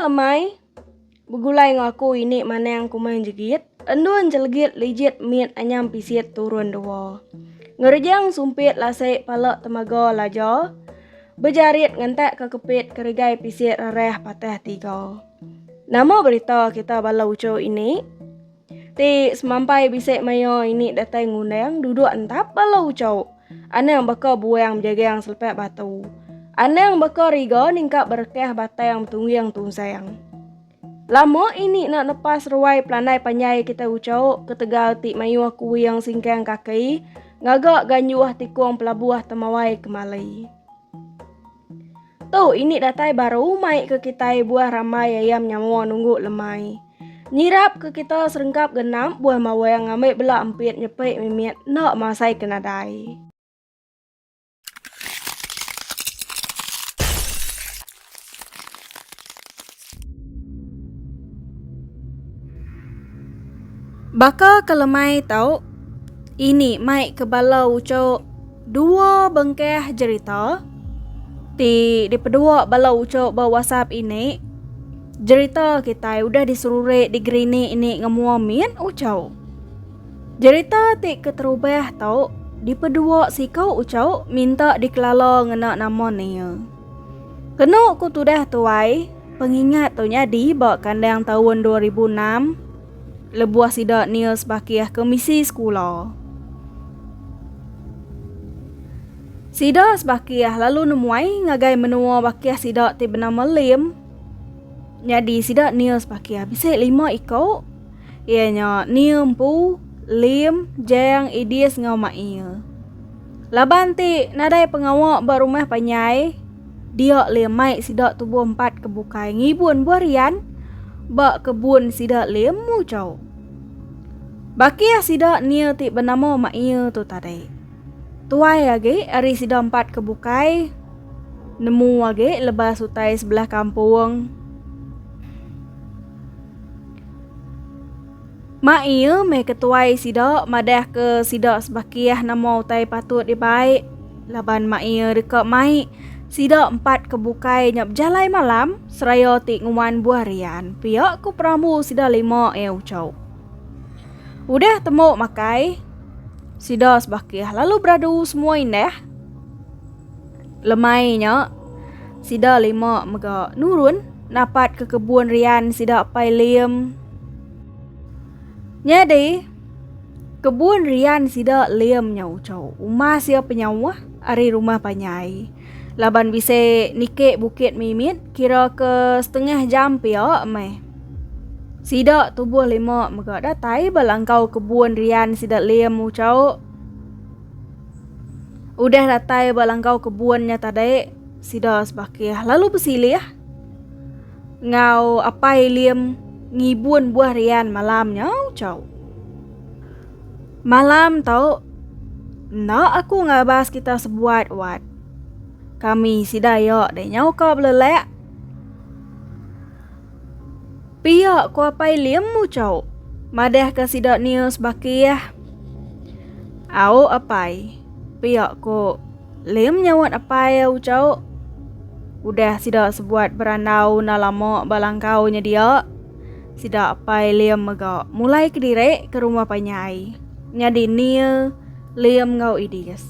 lemai. Begulai ngaku ini manang kumain jegit. Endun jelegit lijit miet anyam pisit turun dewa. Ngerjang sumpit lasik palak temaga lajo. Bejarit ngantak kekepit keregai pisit rareh patah tiga. Nama berita kita balau uco ini. Ti semampai bisik mayo ini datai ngundang duduk entap balau uco. Anang baka buang jaga yang selepek batu. Anang baka riga ningkap berkah batai yang tunggu yang tunsayang. Lama ini nak lepas ruai pelanai panyai kita ucau ketegal ti mayu aku yang singkang kaki ngagak ganyuah tikung pelabuah temawai kemalai. Tu ini datai baru mai ke kita buah ramai ayam nyawa nunggu lemai. Nyirap ke kita serengkap genam buah mawai yang ngambil belak empit nyepik mimiat nak masai kena dai. Baka kelemai tau, ini mai ke balau uco dua bengkeh cerita. Di pedua balau uco bawa WhatsApp ini, cerita kita udah disurure di grini ini ngemuamin uco. Cerita ti keterubah tau, di pedua si kau uco minta dikelalo ngena nama nia. Kena ku tudah tuai, pengingat tu nyadi bak kandang tahun 2006. Lebuah sidak nia sebakiah komisi sekolah. Sidak sebakiah lalu nemuai ngagai menua bakiah sidak ti bernama Lim. Jadi sidak nia sebakiah bisa 5 ikau. Ianya nia empu, Lim, Jeng, Idis ngau mail. Laban ti nadai pengawak berumah panyai. Dia lemai sidak tubuh 4 kebukai ngibun buarian. Bak kebun sidak lemu cau. Bakia sidak nia ti bernama mail tu tadi. Tuai lagi hari sidak 4 kebukai. Nemu lagi lebas utai sebelah kampung. Mail me ketuai sidak madah ke sidak sebakiah nama utai patut dibaik. Laban mail dekat mai. Sidak 4 kebukai nyap jalai malam seraya ti nguman buah rian. Pihak ku pramu sidak 5 ucau. Udah temu makai. Sidak sebakiah lalu beradu semua indah. Lemainya sidak 5 mega nurun napat ke kebun rian sidak pai Lim. Nyadi kebun rian sidak Lim nya ucau. Umah sia penyawah ari rumah panyai. Laban bisa nikik bukit mimit kira ke setengah jam pia meh. Sidak tubuh 5 mega datai balangkau kebun rian sidak Lim ucau. Udah datai balangkau kebunnya tadi sidak sebakiah lalu bersilih. Ngau apai Lim ngibun buah rian malamnya ucau. Malam tau. Nak aku ngabas kita sebuat wat. Kami sidayok deh nyau kau belelek. Pihak ku apai Lim ucau. Madah ke sidak nia sebakiah. Au apai. Pihak ku Lim nyawat apai ucau. Udah sidak sebuat berandau na lama balangkau nya dia. Sidak apai Lim mega mulai kediri ke rumah panyai. Nyadi nia Lim ngau Idis.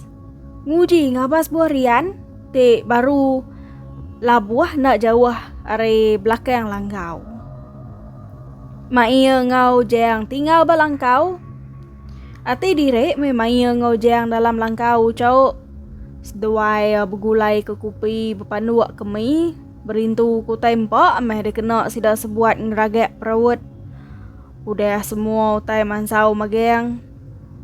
Nguji ngabas buah rian. Ti baru labuah nak jauh dari belakang langgau. Maia ngau jang tinggal balangkau. Ati direk me maia ngau jang dalam langkau cau. Seduai bergulai ke kupi berpanduak kemi. Berintu ku tempak meh dikena sidak sebuat ngeragak perawat. Udah semua utai mansau mageng.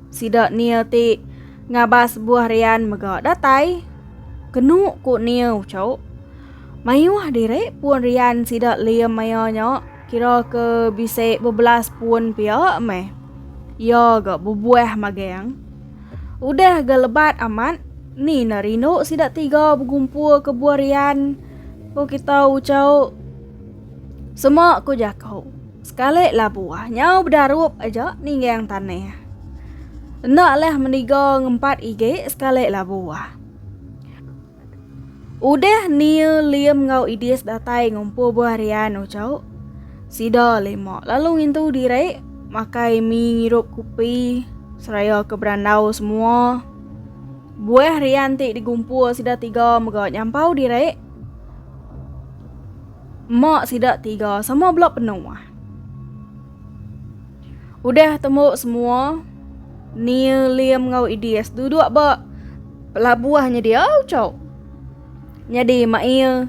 Sidak nia ti ngabas buah rian mega datai. Kenu ku niu cau. Mayuah direk pun rian sidak Lim mayanya. Kira ke bisa bebelas pun pia meh. Ya gak bubuah mageng. Udah gak lebat amat. Ni narino sidak 3 bergumpul ke buah rian. Ku kita ucau. Semua ku jakau. Sekali lah buahnya berdarup aja ni yang tanah. Nak lah meniga 4 IG sekali lah buah. Udah nia liam ngau idies datai ngumpul buah harian ucau. Sida lemo lalu ngintu direk makai mie ngirup kupi seraya ke berandau semua. Buah harian tik digumpul sida tiga megak nyampau direk. Mak sida tiga sama blok penuh. Udah temu semua. Nia liam ngau idies duduk ba pelabuahnya dia ucau. Jadi mak ia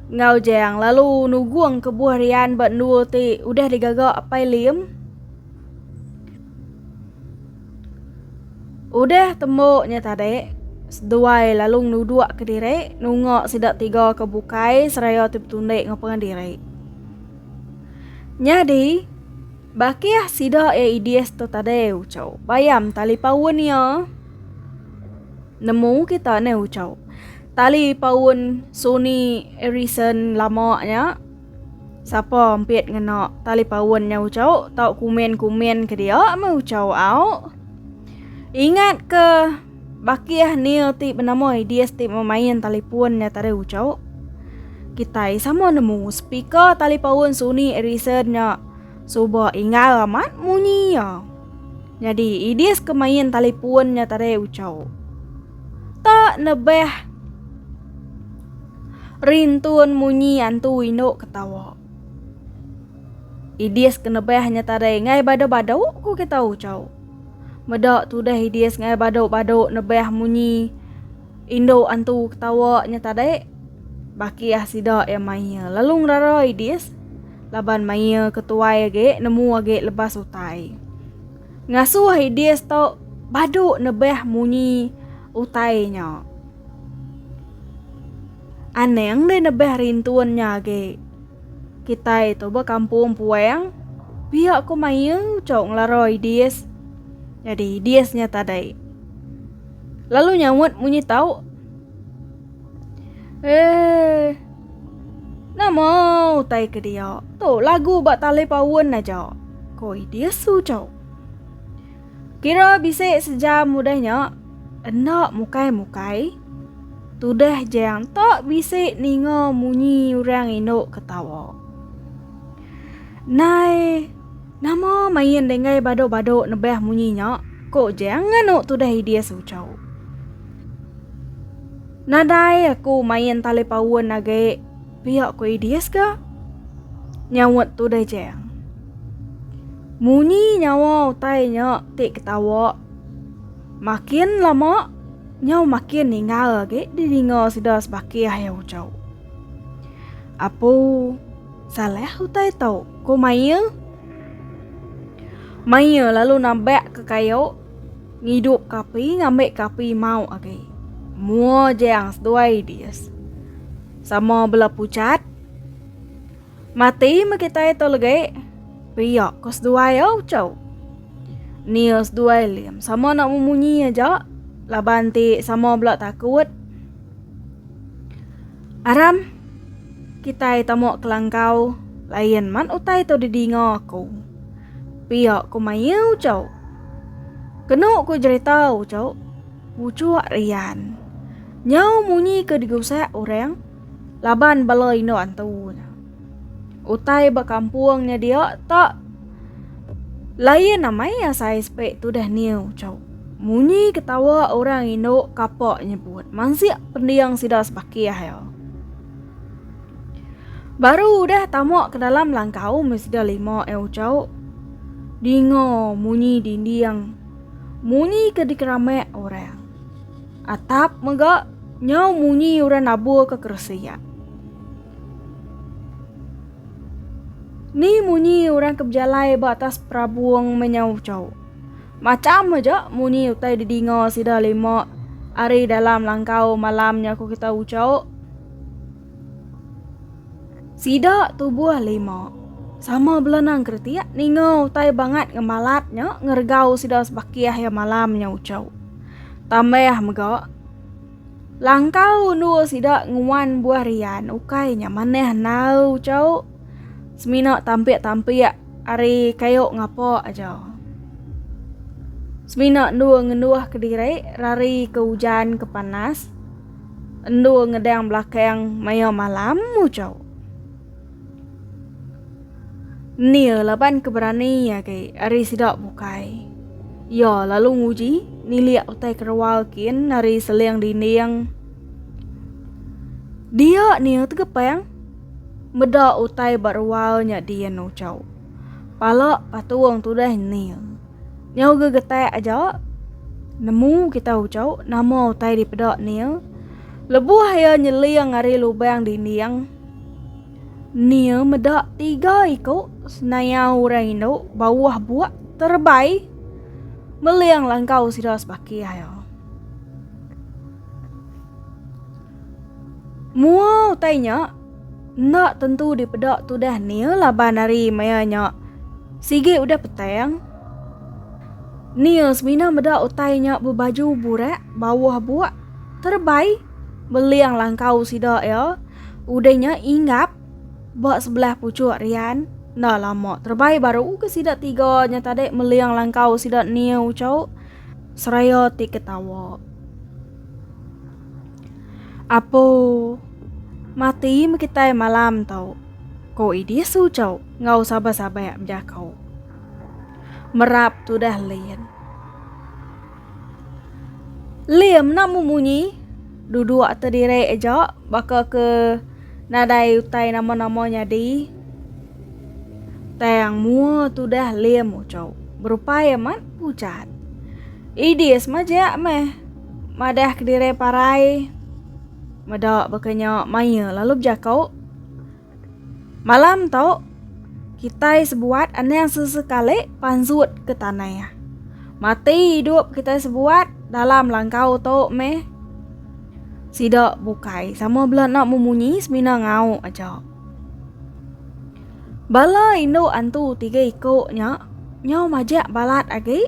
ngau jang lalu nuguang ke buah rian bat nua ti udah digagak apai liam. Udah temboknya tadi seduai lalu nuduk ke direk nungok sidak tiga ke bukai seraya tip tundek ngapengan direk. Jadi bakiah sidak idies tu tadi ucau bayam tali pawun ya. Nemu kita ne ucau tali pawun Sony Ericsson lamanya. Siapa empit ngenak tali pawunnya ucau tau kumen-kumen ke dia mau ucau au. Ingat ke bakiah ni ti bernama dia ti memain teleponnya tadi ucau. Kita sama nemu speaker tali pawun Sony Ericsson-nya. Suba ingat amat bunyi ya. Jadi idies ke main teleponnya tadi ucau. Tak nebeh rintun munyi antu ino ketawa. Idies kena behnya tadi ngai badau-badau ku kita ucau. Medak tu dah idies ngai badau-badau nebeh munyi indo antu ketawa nya tadi. Bakiah sidak ya maya. Lalu ngrara idies laban maya ketuai age nemu age lebas utai. Ngasuh idies tau baduk nebeh munyi utainya. Aneng deh nebeh rintuannya age. Kita itu kampung pueng pihak ko mayang cok nglaroi dies. Jadi diesnya tadai. Lalu nyamut munyi tahu. Nama utai ke dia. Tu lagu bak tali pawun aja. Koi dies su cok. Kira bisa sejam mudahnya. Enak mukai-mukai. Tudah jang tak bisa ningo munyi orang induk ketawa. Nai, nama main dengai baduk-baduk nebeh munyinya. Kok jangan nuk tudah dia sucau. Nadai aku main tali pawun nage pihak ko idies ka. Nyawat tudah jang. Munyi nyawa utainya tik ketawa. Makin lama nyaw makin ningal ge diringo sidas bakiah ya ucau. Apo salah utai tau ko maya lalu nambek ke kayu ngidup kapi ngambek kapi mau age. Mua jang seduai dies. Sama bela pucat. Mati makita itu lagi. Piyak kos duai ya ucau. Nias duai liam sama nak memunyi aja. Labanti sama belak takut. Aram, kita tamok kelangkau. Lain man utai to didingo aku. Pihak ku maya ucau. Kenuk ku cerita ucau. Ucuak rian. Nyau munyi ke digusak orang. Laban balai no antu. Utai bakampungnya dia tak. Lain namanya saya spek tu dah ni ucau. Munyi ketawa orang Indo kapok nyebut. Masih pendiang sidas bakiah ya. Baru udah tamok ke dalam langkau mesida lima ucau. Dingo munyi dindiang. Munyi ke dikerame orang. Atap megak nyau munyi orang nabu ke kersia. Ni munyi orang keberjalai batas prabuang menyau cau. Macam aja munyi utai didingo sida lima hari dalam langkau malamnya aku kita ucau. Sida tubuh lima sama belenang kertiak ningo utai banget ngemalatnya ngergau sida sebakiah ya malamnya ucau. Tambah megak langkau nu sida nguan buah rian ukainya maneh nau ucau. Semina tampik-tampik hari kayu ngapo aja. Semina dua ngenuah ke diri, rari ke hujan ke panas. Endo ngedang belakang maya malam ucau. Nia laban keberani ya ke ari sidak bukai. Ya lalu nguji niliak utai kerawal kin nari seliang dinding. Dia nia tegepeng meda utai barwalnya dia ucau. Pala patuang tu dah nia. Nyau gegetai aja. Nemu kita ucau nama utai di pedak nia. Lebu haya nyeliang ari lubang dinding. Nia medak 3 ikut senayau raino bawah buat terbaik meliang langkau sidas baki hayo. Mua utainya nak tentu di pedak tu dah nia laban hari mayanya. Sige udah petang. Nia semina medak utainya berbaju burak bawah buat terbaik meliang langkau sidak ya. Udahnya ingat buat sebelah pucuk rian. Nah lama terbaik baru ke sidak 3 nyata dek meliang langkau sidak nia ucau. Seraya ti ketawa. Apo mati kita malam tau. Ko idi ucau ngau sabar-sabar menjakau. Merap tu dah lian. Liam nak mumunyi duduk terdiri aja baka ke nadai utai nama-namanya di tayang mua tu dah liam ucau berupaya mat pucat idis majak meh madah kediri parai madak bekanya maya lalu berjakau malam tau kita sebuat aneh sesekali panzut ke tanah mati hidup kita sebuat dalam langkau tau meh sidak bukai sama belah nak memunyi semina ngau aja. Bala indo antu 3 ikutnya nyau majak balat agi.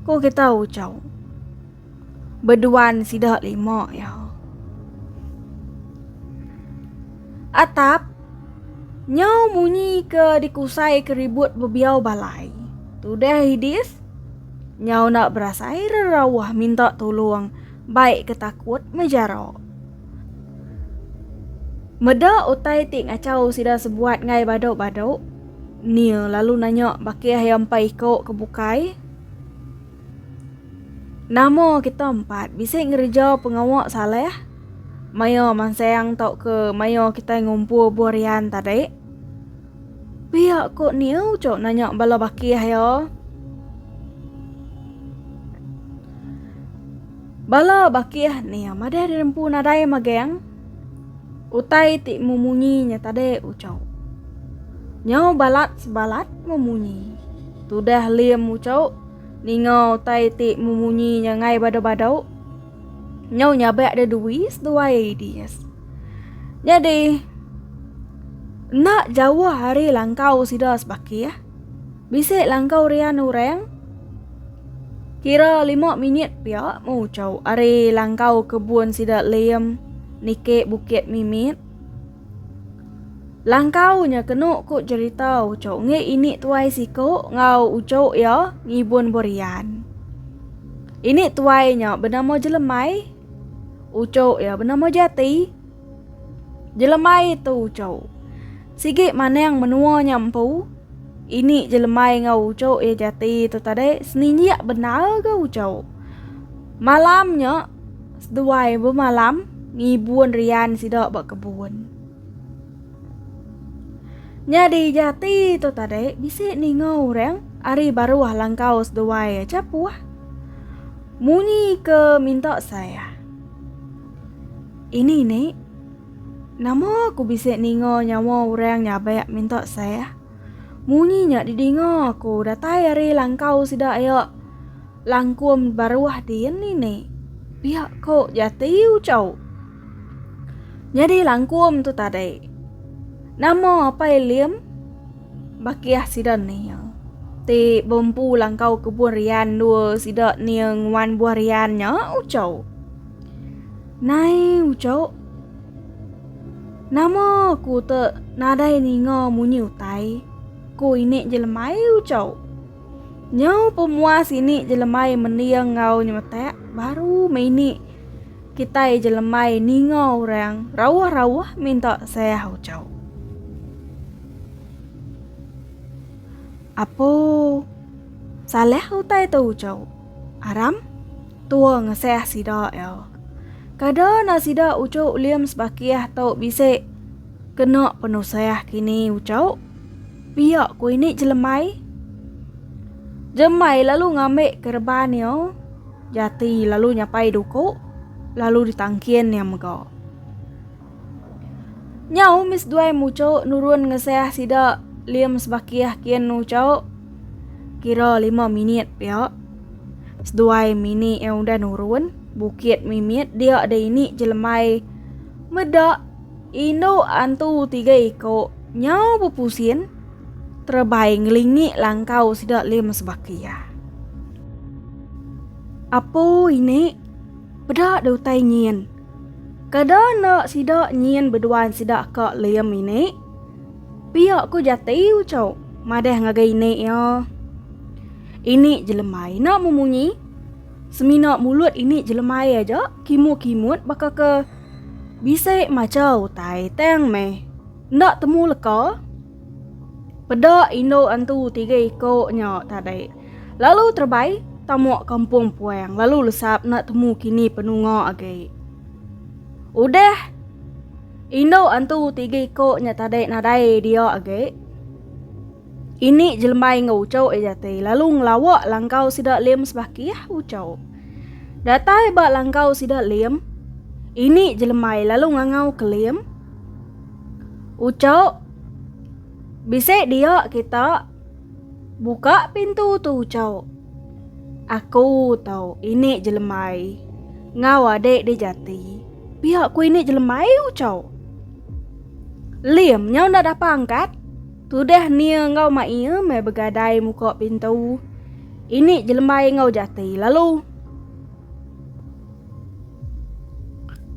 Ko kita ucau. Berduan sidak 5 ya. Atap nyau munyi ke dikusai keribut bebiau balai. Tu dah hidis. Nyau nak berasai rerawah minta tolong. Baik ketakut menjaro. Meda utai ting acau sida sebuat ngai badau-badau. Nia lalu nanya baki ayam paiko kebukai. Namo kita 4 bisa ngerja pengawak saleh. Mayo mansayang tau ke mayo kita ngumpul burian tadi. Pihak kok nia ucok nanya bala baki ayo. Bala bakiyah ni madah rempu nadai mageng. Utai ti mumunyinya tade ucau. Nyau balat sebalat mumunyi. Tudah liam ucau. Ningau utai ti mumunyinya ngai badau-badau. Nyau nyabek ada duis dua dias. Jadi nak jauh hari langkau sidas bakiyah. Bisa langkau rian ureng. Kira 5 minit pia mau ucau are langkau kebun sidak liam nike bukit mimit. Langkaunya kenuk kok cerita ucau nge ini tuai siko ngau ucau ya ngibun borian. Ini tuainya bernama Jelemai. Ucau ya bernama Jati. Jelemai tu ucau. Sige mana yang menua nyampu. Ini Jelemai ngau ucau Jati tu tadi seninyak benar ke ucau. Malamnya seduai bermalam ngibun rian sidak bak kebun. Nyadi Jati tu tadi bisik ni ngau reng ari baru langkau seduai capuh. Munyi ke minta saya. Ini ni nama aku bisik ningo nyawa orang nyabek minta saya. Munyinya didingo aku datai hari langkau sidak ayo langkum baruah dia ni. Pihak kok Jati ucau. Jadi langkum tu tadi. Nama apa liam? Bakiah sidan ni. Ti bompu langkau kebun rian dua sidak ni ngwan buah riannya ucau. Nai ucau. Nama aku te nadai ningo munyi utai. Ku ini Jelemai ucau. Nyau pemuas ini Jelemai mendiang ngau nyemetek baru maini kita jelemai ningo orang rawah-rawah minta saya ucau. Apo saleh utai tu ucau. Aram tua ngeseh sida el. Kada na sida ucau liam sebakiah tau bisik kena penuh saya kini ucau. Biak ku ini jelemai. Jemai lalu ngambil kerban yo. Jati lalu nyapai duku. Lalu ditangkien yang mega. Nyau mis duai mucau nurun ngeseh sida liam sebakiah kian ucau. Kira 5 minit biak. Seduai minit yang udah nurun. Bukit mimit dia ada ini jelemai. Medak. Ino antu 3 iko. Nyau berpusin. Terbaik ngelingi langkau sidak lima sebakia. Apa ini? Bedak dautai nyin. Kada nak sidak nyin berduaan sidak kak liam ini. Piak ku jati ucau. Madeh ngagai ini ya. Ini jelemai nak memunyi. Seminak mulut ini jelemai aja. Kimut-kimut bakal ke bisa macau tai teng meh. Nak temu leka. Pada Indo antu 3 ikutnya tadi. Lalu terbaik tamuak kampung puang. Lalu lesap nak temu kini penunga agi. Udah. Indo antu 3 ikutnya tadi nadai dia agi. Ini jelmai ngucau ejati. Lalu ngelawak langkau sidak liam sebakiah ucau. Datai bak langkau sidak liam. Ini jelmai lalu ngangau ke liam. Ucau. Bisa dia kita buka pintu tu ucau. Aku tahu ini jelemai. Ngau adek dia jati. Pihak ku ini jelemai ucau. Liam nyau nak dapat angkat. Tu dah nia ngau mai me begadai muka pintu. Ini jelemai ngau jati. Lalu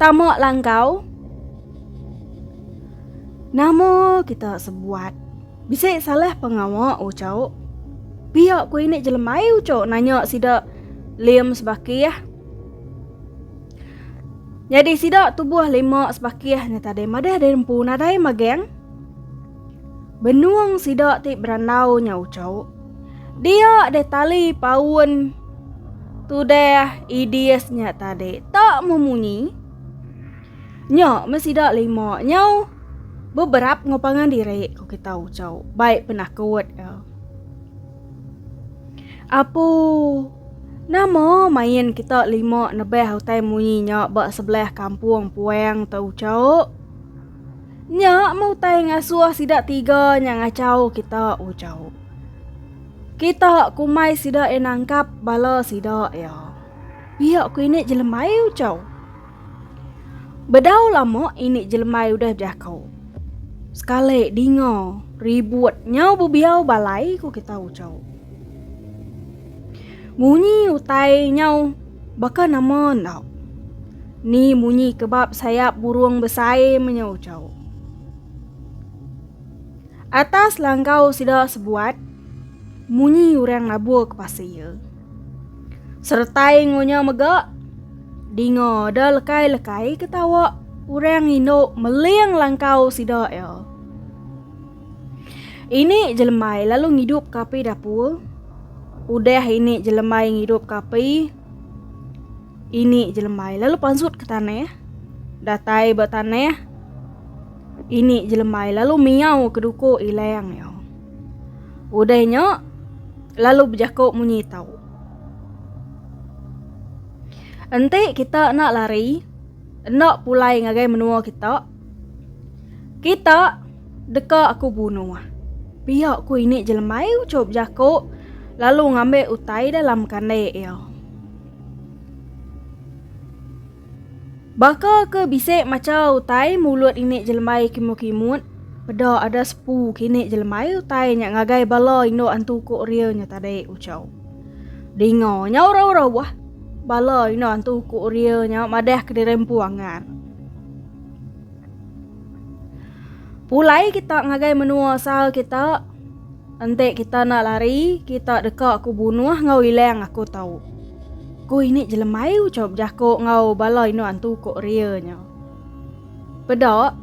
tamak langkau. Nama kita sebuat. Bisa salah pengawak ucau. Pihak ku ini jelemai ucau. Nanya sidak liam sebakiah. Jadi sidak tubuh 5 sebakiah ni tadi. Madah ada rempu nadai mageng. Benuang sidak ti berandau nya ucau. Dia ada tali paun. Tu dah idiasnya tadi. Tak memunyi. Nyak mesidak 5 nyau. Beberapa ngopangan diri ku kita ucau. Baik pernah kuat ya. Apa? Nama main kita 5 nebeh hutai munyinya bak sebelah kampung puang tau ucau. Nyak mau tai ngasuh sidak 3 yang ngacau kita ucau. Kita kumai sidak enangkap bala sidak ya. Biak ku ini jelemai ucau. Bedau lama ini jelemai udah jakau. Sekali dingo ribut nyau bubiau balai ku kita ucau. Munyi utai nyau baka nama nau. Ni munyi kebab sayap burung besai menyau ucau. Atas langkau sida sebuat munyi orang nabur ke pasir. Sertai ngonya megak dingo dah lekai-lekai ketawa. Orang Indo meliang langkau sida ya. Ini jelemai lalu ngidup kapi dapur. Udah ini jelemai ngidup kapi. Ini jelemai lalu pansut ke tanah. Datai bertanah. Ini jelemai lalu miau ke duku ilang ya. Udahnya lalu berjakuk munyi tau. Ente kita nak lari. Nak pulai ngagai menua kita. Kita deka aku bunuh. Pihak ku ini jelemai ucap jakuk. Lalu ngambil utai dalam kandai ya. Baka ke bisik macam utai mulut ini jelemai kimut-kimut. Pada ada sepu kini jelemai utai nyak ngagai bala indo antu ku rianya tadi ucau. Dingo nyau rau-rau wah. Bala ino antu ku rianya madah ke dirempuangan. Pulai kita ngagai menua sal kita. Ante kita nak lari, kita dekat aku bunuh ngau ilang aku tahu. Kui ni jelemai ucap jako ngau baloi no antu kok ria nya. Pedok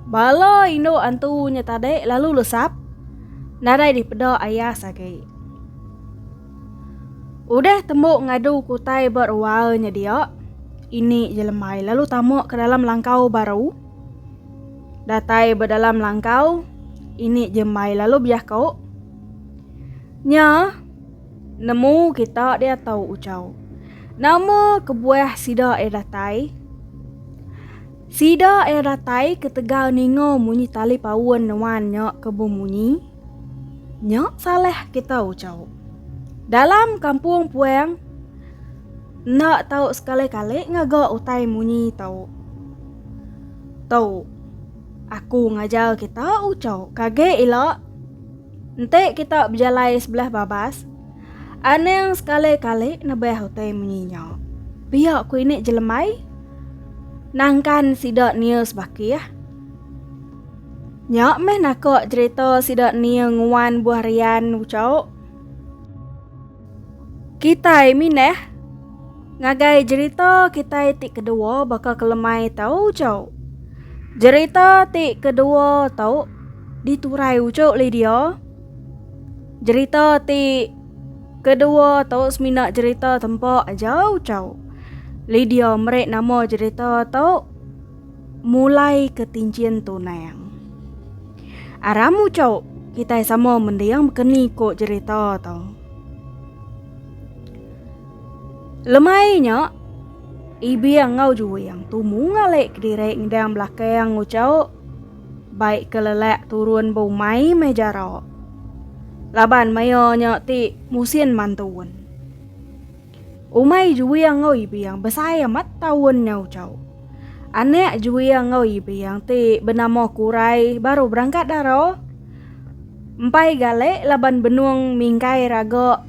baloi no antu nya tade lalu lesap. Nadai di pedok ayah sagai. Udah tembuk ngadu kutai berwalnya dia. Ini jelemai lalu tamu ke dalam langkau baru. Datai berdalam langkau. Ini jemai lalu biah kau. Nya nemu kita dia tahu ucau. Nama kebuah sida datai. Sida datai ketegal ningo munyi tali pawon nawan nyok kebu munyi. Nyok salah kita ucau. Dalam kampung puang nak tahu sekali-kali ngaga utai munyi tahu. Tahu. Aku ngajar kita ucau. Kage ila. Ente kita berjalai sebelah babas. Aneng sekali-kali nabah utai munyinya. Biar aku ini jelemai. Nangkan sidak nia sebaki ya. Nyak meh nakok cerita sidak nia nguan buah rian ucau. Kita mineh. Ngagai cerita kita tik kedua bakal kelemai tahu ucau. Cerita tik kedua tahu diturai ucau le dia. Cerita tik kedua tahu semina cerita tempat aja ucau. Lydia merek nama cerita tahu mulai ketincian tunang. Aram ucau kita sama mendiang berkeni kok cerita tahu. Lemainya ibi yang ngau juga yang tumu ngalek direk ngedang belakang ucau. Baik kelelek turun bau mai mejaro. Laban mayo nyok ti musin mantuan. Umay juwi yang ngau ibi yang besaya mat tahun nyau cau. Anek juwi yang ngau ibi yang ti benamo kurai baru berangkat daro. Empai gale laban benuang mingkai rago.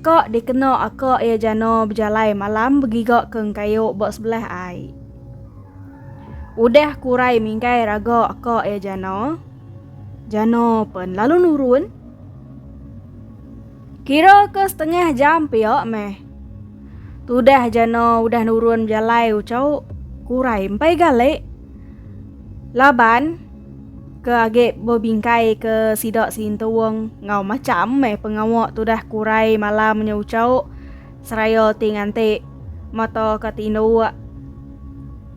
Kok dikena aku ya jano berjalai malam begigok keng kayu bok sebelah ai. Udah kurai mingkai rago aku ya jano. Jano pun lalu nurun. Kira ke setengah jam piok meh. Tudah jano udah nurun jalai ucau kurai empai gale. Laban ke agak berbingkai ke sidak sintuang ngau macam meh pengawak tudah kurai malamnya ucau seraya tingante mata katino.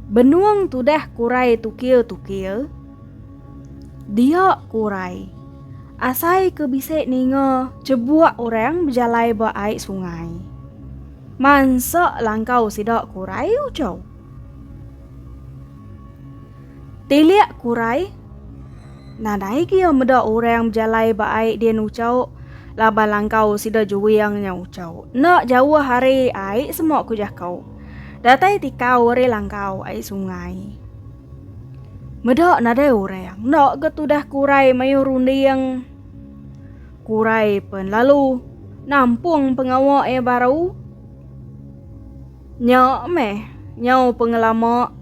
Benuang tudah kurai tukil. Dia kurai. Asai ke bisik ninga cebuak orang berjalai baik sungai. Mansak langkau sidak kurai ucau. Tiliak kurai. Nadai kia meda orang berjalai baik dia ucau. Laba langkau sidak juwiangnya ucau. Nak jauh hari aik semua kujah kau. Datai tikau hari langkau aik sungai. Meda nadai orang. Nak ketudah kurai mayu rundiang. Kurai pun lalu nampung pengawak yang baru. Nyak meh, nyau pengelama.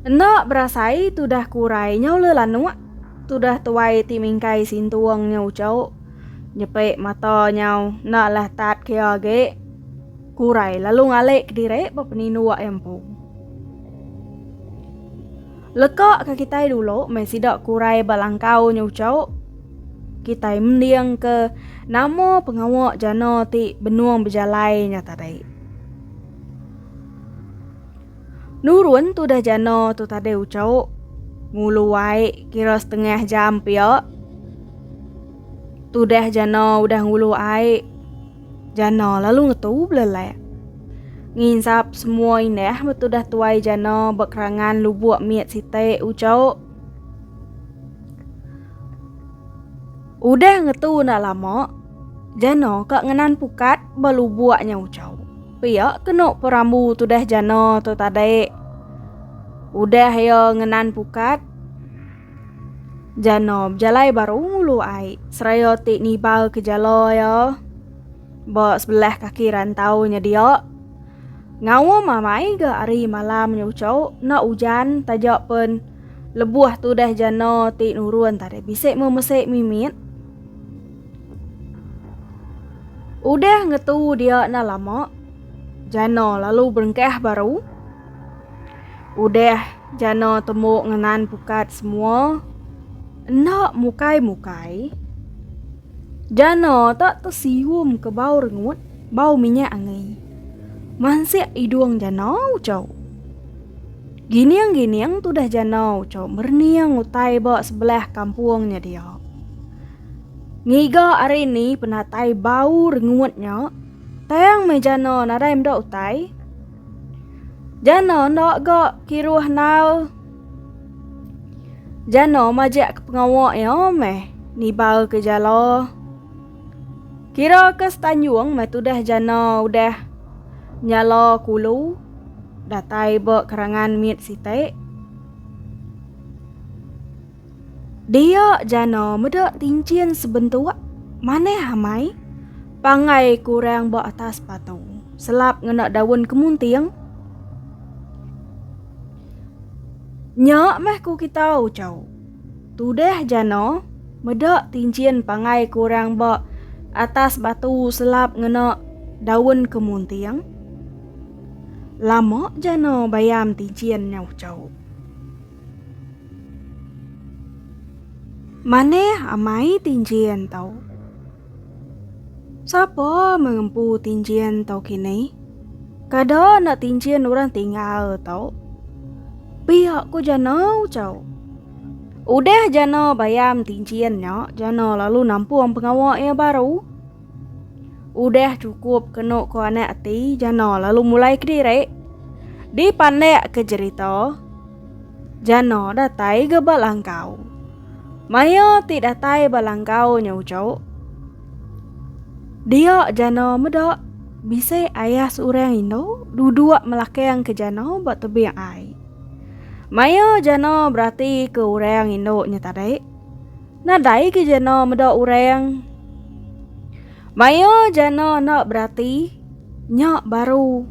Nak berasai tudah kurai nyau lelanuk. Tudah tuai timingkai sintuang nyau cau. Nyepek mata nyau nak lah tat kia ge. Kurai lalu ngalek direk pepeninu wak empu. Lekak ke kita dulu meh sidak kurai balangkau nyau cau. Kita mendiang ke nama pengawak jano ti benuang berjalai nyata dai. Nurun tu dah jano tu tadi ucau. Ngulu wai kira setengah jam piok. Tu dah jano udah ngulu ai. Jano lalu ngetu belelek. Nginsap semua indah betul dah tuai jano berkerangan lubuk miat site ucau. Udah ngetu nak lama, jano kak ngenan pukat balu buaknya ucau. Piak kenok perambu tu dah jano tu tadi. Udah yo ngenan pukat. Jano berjalai baru ngulu ai. Seraya tik nibal ke jalo yo. Bok sebelah kaki rantaunya dia. Ngawo mamai ke hari malamnya ucau. Nak hujan tajak pun. Lebuah tu dah jano tik nurun tadi. Bisik memesik mimit. Udah ngetu dia nak lama. Jano lalu berengkeh baru. Udah Jano temu ngenan pukat semua. Enak mukai-mukai. Jano tak tersium ke bau rengut, bau minyak angin. Mansik hidung Jano ucau. Giniang tuh dah Jano ucau merniang utai bawa sebelah kampungnya dia. Ngiga hari ini penatai bau rengutnya. Tayang me Jano nadaim dak utai. Jano nak gak kiruh nau. Jano majak ke pengawak ya meh ni bau ke jalo. Kira ke Tanjung meh tu dah Jano udah nyalo kulu. Datai bak kerangan mit site. Dia Jano medak tincin sebentuk mana hamai. Pangai kurang bak atas patu. Selap ngenak daun kemuntiang. Nyak meh ku kita ucau. Tudeh Jano medak tincin pangai kurang bak atas batu selap ngena daun kemuntiang. Lama Jano bayam tincin nya ucau. Mane amai tincin tau. Siapa mengempu tincin tau kini? Kada nak tincin orang tinggal tau. Pihak ku Jano ucau. Udah Jano bayam tinciannya, Jano lalu nampuang pengawak yang baru. Udah cukup kenuk ko anak ati, Jano lalu mulai kediri. Di pandai ke cerita, Jano datai ke balangkau. Maya tidak datai balangkau nya ucau. Dia Jano medak bisa ayah seorang Indo duduk melakang ke Jano buat tebing ai. Maya Jano berarti ke orang Indo nya tadi. Nadai ke Jano medak orang. Maya Jano nak berarti nyak baru.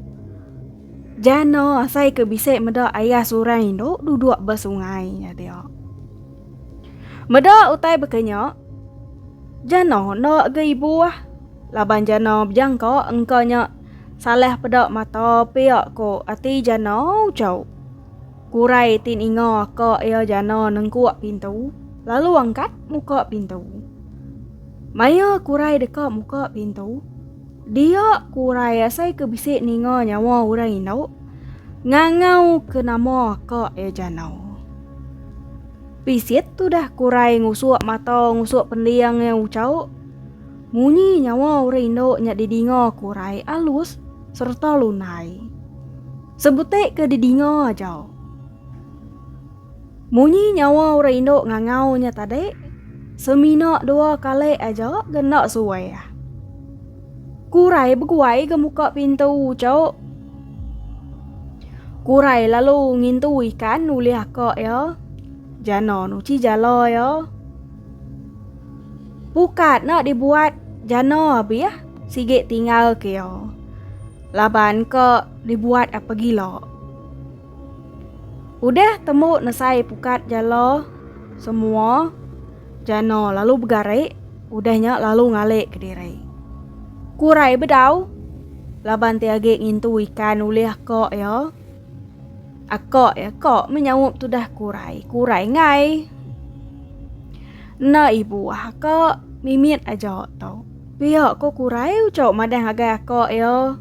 Jano asai ke bisik medak ayah seorang Indo duduk bersungai nya dia. Medak utai berkenyak. Jano nak ke ibu ah. Laban Jano berjangka engkanya salah pedak mata piak ko ati Jano ucau. Kurai tin ingo ko ya Jano nengkuak pintu. Lalu angkat muka pintu. Maya kurai dekat muka pintu. Dia kurai asai ke bisik ningo nyawa orang Indo. Ngangau ke nama ko ya Jano. Pisit tu dah kurai ngusuk mata ngusuk pendiang yang ucau. Munyi nyawa orang Indo nyak didingo kurai alus serta lunai. Sebutek ke didingo aja. Munyi nyawa orang Indo ngangau nya tadi. Semina 2 kali aja genak suai. Kurai berguai ke muka pintu cok. Kurai lalu ngintu ikan nuli akak ya. Jano nuci jalo ya. Pukat nak dibuat Jano habis ya. Sigit tinggal ke ya. Laban ke dibuat apa gila. Udah temu nesai pukat jalo semua. Jano lalu bergarik. Udahnya lalu ngalik ke diri. Kurai bedau. Laban tiagik ngintu ikan ulih akak ya. Akak ya kok menyawup tu dah kurai. Kurai ngai. Na ibu akak mimit aja tau. Pihak ko kurai ucap madang agak akak ya.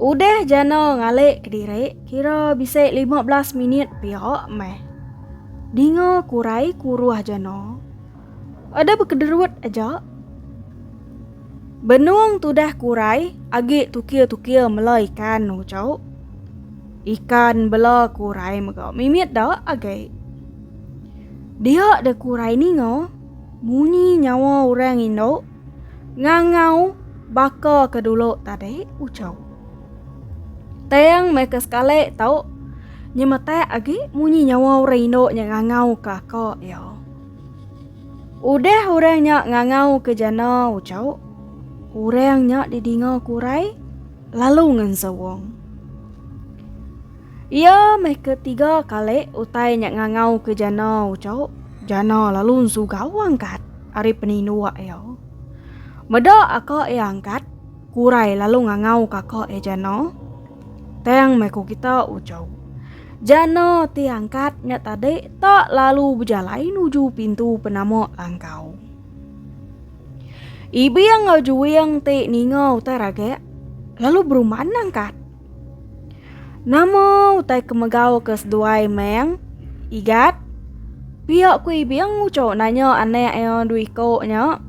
Udah Jano ngalik ke diri. Kira bisa 15 minit pihak meh. Dingo kurai kuruah Jano. Ada berkederut aja. Benung tu dah kurai. Agik tukir-tukir mela ikan ucap. Ikan bela kurai megak. Mimit dah agak. Dia ada kurai ni ngo. Munyi nyawa orang Indo. Ngangau baka ke dulu tadi ucap. Tayang mereka sekali tau. Nyemata lagi munyi nyawa orang Indo yang ngangau ke akak ya. Udah orangnya ngangau ke Jano ucap. Orangnya didingau kurai. Lalu ngensewong. Ia mereka 3 kali utai nyak ngangau ke Jano ucap. Jano lalu sugau angkat. Ari peninua ya. Medak akak yang angkat. Kurai lalu ngangau kakak jano. Teng meko kita ucau. Jano tiangkat nya tadi tak lalu berjalan menuju pintu penamo langkau. Ibu yang ngau yang te ningau tarage lalu beruman angkat. Namo utai kemegau keseduai meng igat. Pihak ku ibu yang ucau nanya ane duiko nya.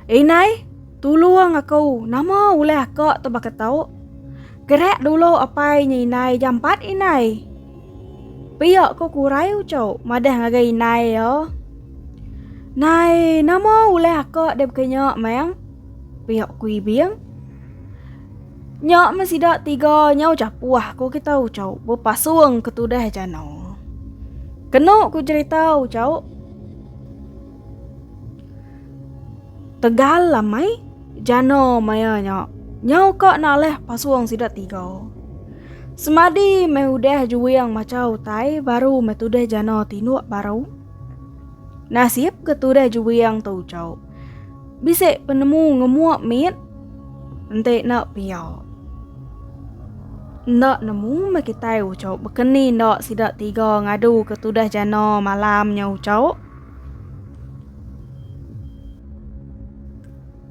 Inai, tuluang aku, nama oleh aku tebak ketau. Gerak dulu apa ini inai jam 4 inai. Pihak ku kurai ucau, madah ngagai inai yo. Nai, nama oleh aku dep kenyok meng. Pihak ku ibiang. Nyok masih dak 3 nyau capuah ku kita ucau, berpasuang ketudah jano. Kenok ku cerita ucau. Tegal lamai jano maya nyau kok naleh pasuang sidat 3. Semadi me udah juwiang macau tai baru metudah jano tinuak baru. Nasib ketudah juwiang tau cau. Bisik penemu ngemuak mit ente nak piau. Nak nemu me kita ucau bekeni nak sidat 3 ngadu ketudah jano malam nyau cau.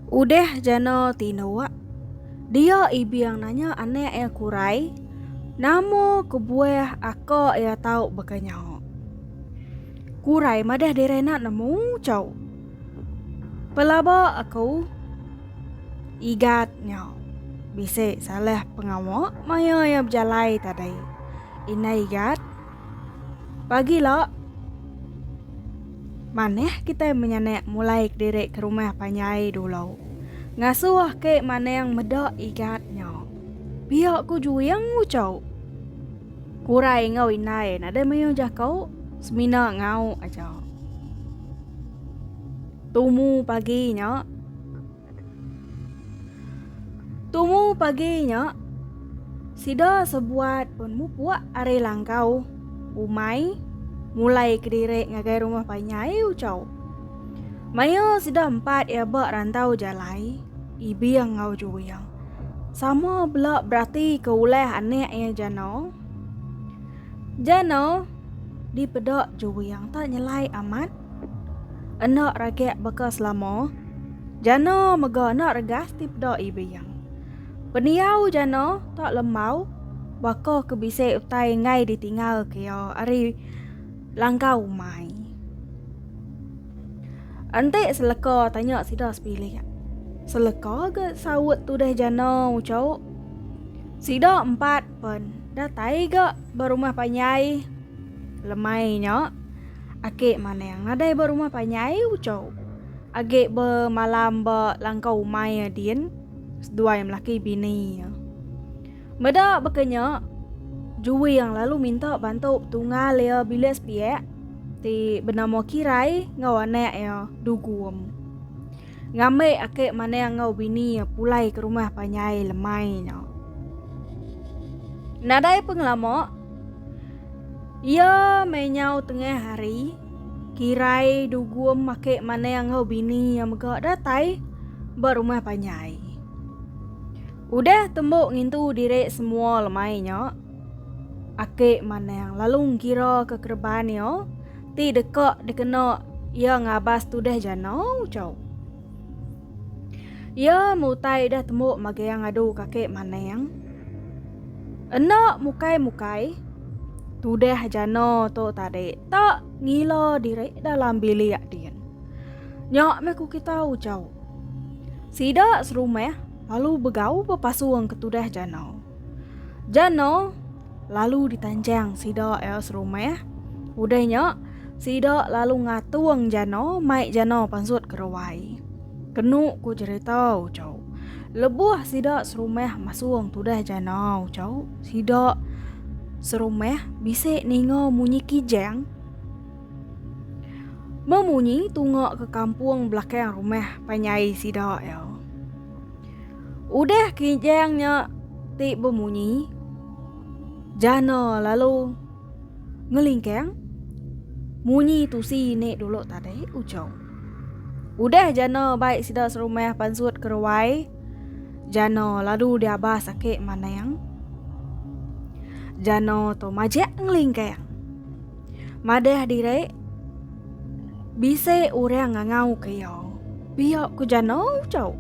Udah jano tinuak. Dia ibu yang nanya aneh kurai. Namo kebuah aku tahu bekenya. Kurai madah derena nemu cau. Pelaba aku igatnya. Bisa salah pengawak maya yang berjalai tadi. Ina igat. Pagilah. Maneh kita menyanek mulai direk ke rumah panyai dulu. Ngasuh ke mana yang medak igatnya. Pihak ku yang ngucau. Kurai ngau inai nada mayo jakau. Semina ngau aja. Tumu paginya. Sida sebuat pun mupuak are langkau. Umai mulai kedirek ngagai rumah panyai ucau. Mayo sida 4 bak rantau jalai. Ibi yang ngau yang. Sama belak berarti keuleh anek jano. Jano di pedok yang tak nyelai amat. Enak rakyat bekas lama. Jano mega nak regas di pedok ibi yang. Peniau jano tak lemau. Bako kebisik utai ngai ditinggal kaya ari langkau mai. Ante seleka tanya sida sepilih. Seleka ke sawut tu dah jano ucau. Sida 4 pun. Dah tai ke berumah panyai. Lemainya. Akik mana yang nadai berumah panyai ucau. Agik bermalam langkau mai din. Dua yang laki bini. Meda bekenya. Juwi yang lalu minta bantu tunggal ya bilas piak. Ti bernama kirai ngawane ya dugum. Ngame akik mana yang ngau bini pulai ke rumah panyai lemainya. Nadai pengelama. Ia menyau tengah hari. Kirai dugum akik mana yang ngau bini yang megak datai berumah panyai. Udah tembuk ngintu direk semua lemainya. Akik mana yang lalu kira ke kerbannya. Ti dekak dikena ia ngabas tu dah jano ucau. Ia mutai dah tembuk magai yang adu kakek mana yang. Enak mukai. Tu dah jano tu tadi. Tak ngila direk dalam bilik dia. Nyak meku kita ucau. Sida serumah lalu begau berpasuang ketudah jano. Jano lalu ditanjang sida serumah. Udahnya sida lalu ngatuang jano mai jano pansut kerawai. Kenuk ku cerita ucau. Lebuh sida serumah masuang tudah jano ucau. Sida serumah bisik ningo munyi kijang. Memunyi tungok ke kampung belakang rumah panyai sida ya. Udah kijangnya ti bemunyi. Jano lalu ngelingkang. Munyi tu si nek dulu tadi ucau. Udah jana baik sida serumah pansut keruai. Jana lalu dia bahas ake maneng. Jana to majak ngelingkeng. Madeh dire bisa orang ngangau kayo. Biak ku jana ucau.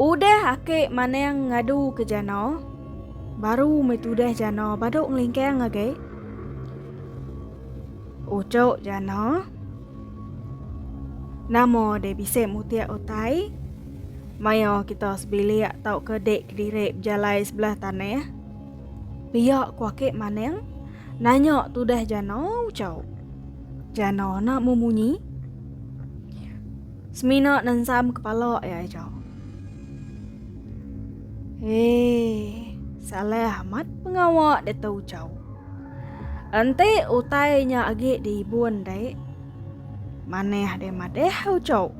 Udah ake maneng ngadu ke jana. Baru metudah jana baduk ngelingkeng age. Ucau jana. Namo de bisa mutia utai. Mayo kita sebiliak tau ke dek direk jalai sebelah tanah. Biak ku ake maneng. Nanya tudah jana ucau. Jana nak memunyi. Semina nensam kepala ya ucau. Salah amat pengawak dia tahu ucau. Ante utainya agi diibun dek. Maneh de madeh ucau.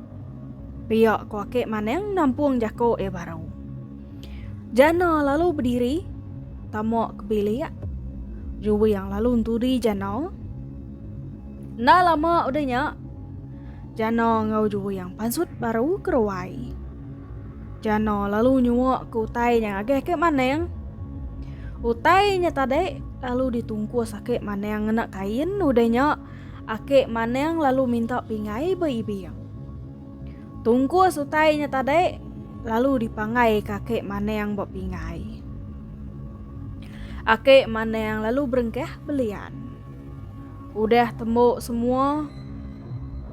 Biak ku ake maneng nampung jako baru. Jana lalu berdiri. Tamok kebiliak. Juwi yang lalu unturi jana. Nah lama udahnya. Jana ngau juwi yang pansut baru keruai. Jana lalu nyuak ke utai yang agak ke maneng. Utai nyata dek lalu ditungku sakit maneng nak kain udahnya. Ake maneng lalu minta pingai beibiang. Tungku utai nyata dek lalu dipangai kakek maneng buat pingai. Ake maneng lalu berengkeh belian. Udah tembok semua.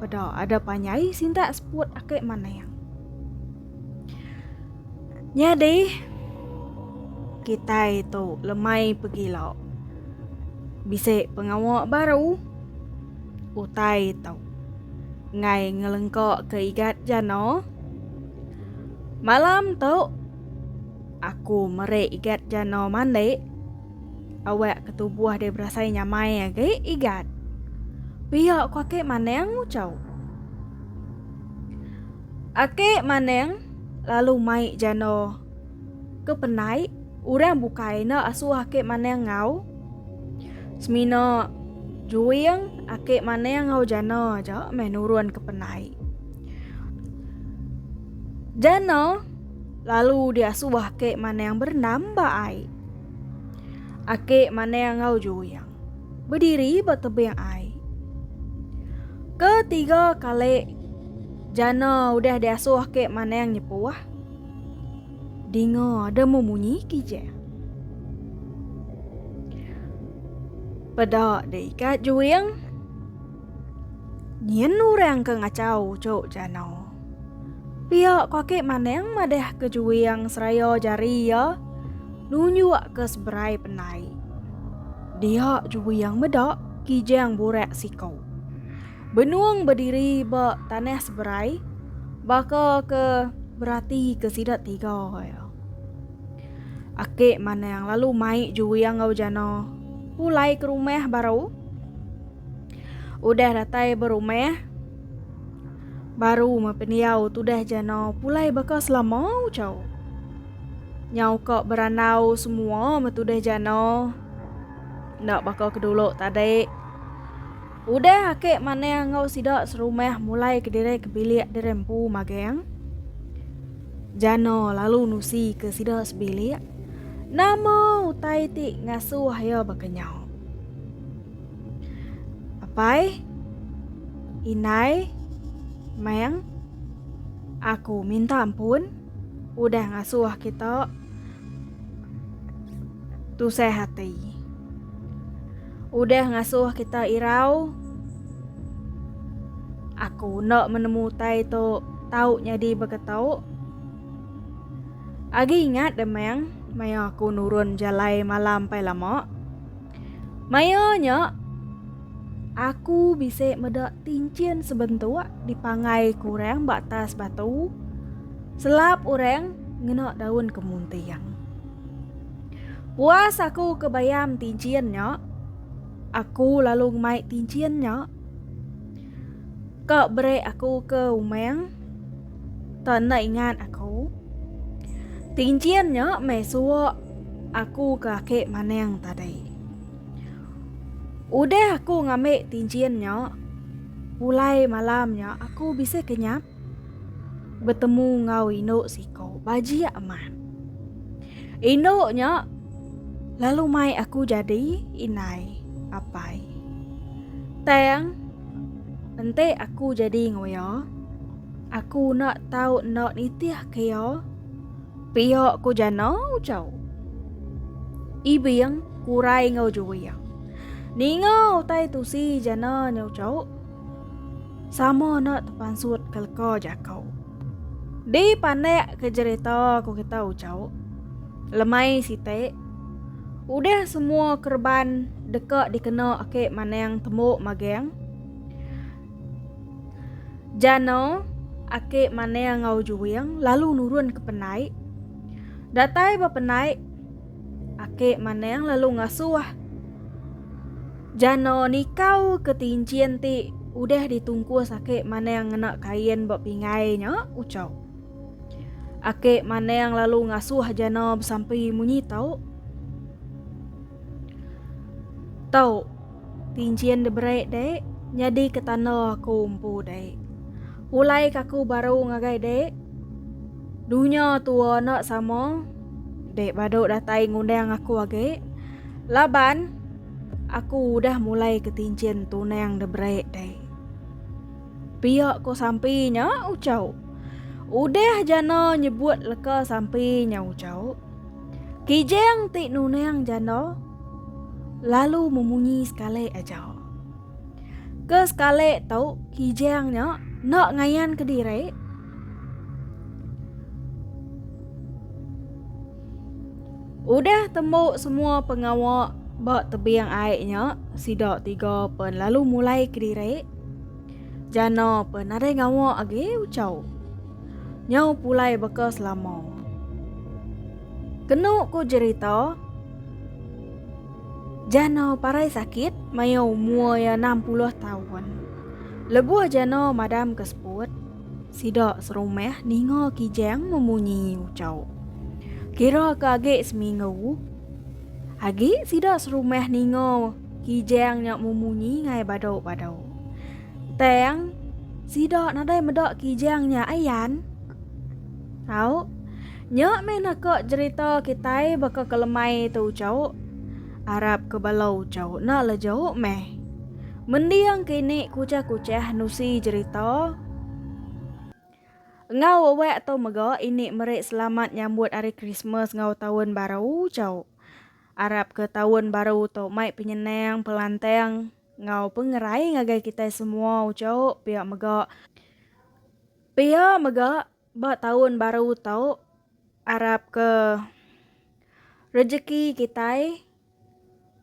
Pada ada panyai sinta seput ake maneng. Jadi kita itu lemai pergilau. Bisa pengawak baru. Utai tau. Ngai ngelengkok ke igat jana. Malam tau. Aku merek igat jana mandek. Awak ketubuh dia berasai nyamai age igat. Biak ku ake maneng ucau. Ake maneng lalu mai jana ke penai. Orang bukai na asuh ake maneng ngau. Semina juing ake maneng ngau jana aja menurun ke penai. Jana lalu dia asuh ake maneng bernambah ai. Ake maneng ngau juing. Berdiri bertebing ai. Ketiga kali jana udah diasuh ake maneng nyepuah. Dingo ada memunyi kije. Pada deikat juing. Nyen orang ke ngacau cok jana. Biak kakek maneng madeh ke juing seraya jari ya. Nunjuk ke seberai penai. Dia juing medak kijang burek sikau. Benuang berdiri bak tanah seberai. Baka ke berarti ke sidat tiga ya. Ake maneng lalu mai juing ngau jana. Pulai ke rumah baru. Udah datai berumah. Baru mepeniau tudah jana pulai baka selama ucau. Nyau kok beranau semua metudah jana. Nak baka keduluk tadi. Udah ake maneng ngau sidak serumah mulai kediri kebiliak dirempu mageng. Jana lalu nusi ke sidak sebiliak. Nama utai ti ngasuh ya bakenyau. Apai? Inai? Meng? Aku minta ampun. Udah ngasuh kita. Tu sehati. Udah ngasuh kita irau. Aku nak menemu tai tu tau nyadi beketau. Agi ingat demeng. Maya aku nurun jalai malam pai lama. Mayanya aku bisa medak tincin sebentuk dipangai kurang batas batu. Selap orang ngenak daun kemuntiang. Puas aku kebayam tinciannya. Aku lalu mai tinciannya. Kak beri aku ke umeng. Tak nak ingat aku. Tinciannya mesua aku kakek maneng tadi. Udah aku ngambil tinciannya. Pulai malamnya aku bisa kenyap bertemu ngau Ino siko baji aman. Ino nya lalu mai aku jadi inai apai. Teng ente aku jadi ngoyo. Aku nak tahu nak nitiah keo. Pihak ku jano ucau. Ibiang kurai ngau juwiang. Ningo tai tu si jana nyau cau. Sama nak tepan sud kelko jakau. Di panek ke cerita ku kita ucau. Lemai site. Udah semua kerban dekat dikena ake maneng temuk mageng. Jano ake maneng ngau juwiang lalu nurun ke penai. Datai ba penai ake maneng lalu ngasuh. Jano nikau ketincian ti udah ditungkus ake maneng ngena kain bak pingai nya ucau. Ake maneng lalu ngasuh jano sampai munyi tau. Tau tincian debrek dek nyadi ke tanah aku umpu dek. Ulai kaku baru ngagai dek. Dunya tua nak sama. Dek baduk datai ngundang aku age. Laban aku udah mulai ketincian tunang debrek dek. Pihak ko sampinya ucau. Udah jano nyebut leka sampinya ucau. Kijeng ti nunang jano. Lalu memunyi sekali aja. Ke sekali tau kijengnya nak ngayan ke diri. Udah temu semua pengawak bak tebiang airnya. Sidak 3 pen lalu mulai ke diri. Jana pen ada ngawak age ucau. Nyau pulai bekas lama. Kenuk ku cerita. Jana parai sakit mayau umur ya 60 tahun. Lebuh jana madam keseput. Sidak serumeh ningo kijeng memunyi ucau. Kira ke age seminggu. Age sidak serumeh ningo kijeng nyak memunyi ngai badau-badau. Teng sidak nadai medak kijeng nyak ayan. Tau nyak mena kok cerita kita bakal kelemai tu ucau. Arab ke balau ucau nak lejau meh. Mendiang kini kucah-kucah nusi cerita. Ngau wek atau mega ini merek selamat nyambut hari Christmas ngau tahun baru ucau. Arab ke tahun baru tu mai penyenang pelantang. Ngau pengerai ngagai kita semua ucau pihak mega. Pihak mega bak tahun baru tau. Arab ke rezeki kita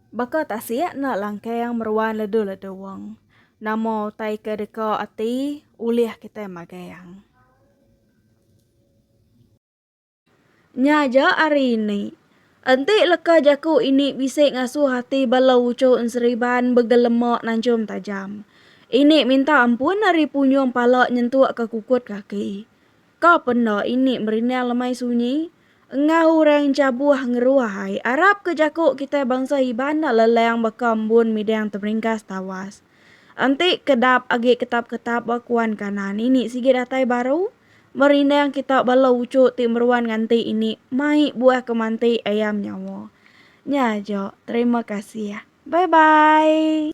baka tak siap nak langkah yang meruan ledu-ledu wang. Namo tai ke deka ati uliah kita magayang. Nyaja hari ini. Antik leka jaku ini bisik ngasuh hati balau ucu seriban begelemak nancum tajam. Ini minta ampun hari punyong palak nyentuh ke kukut kaki. Kau pernah ini merina lemai sunyi. Ngau orang cabuah ngeruahai. Arab ke jakuk kita bangsa hiban nak leleng bakambun midang terringkas tawas. Antik kedap agi ketap-ketap bakuan kanan. Ini sige datai baru. Merindang kita balau ucuk timruan nganti ini. Mai buah kemanti ayam nyawa. Nyajo, terima kasih ya. Bye-bye.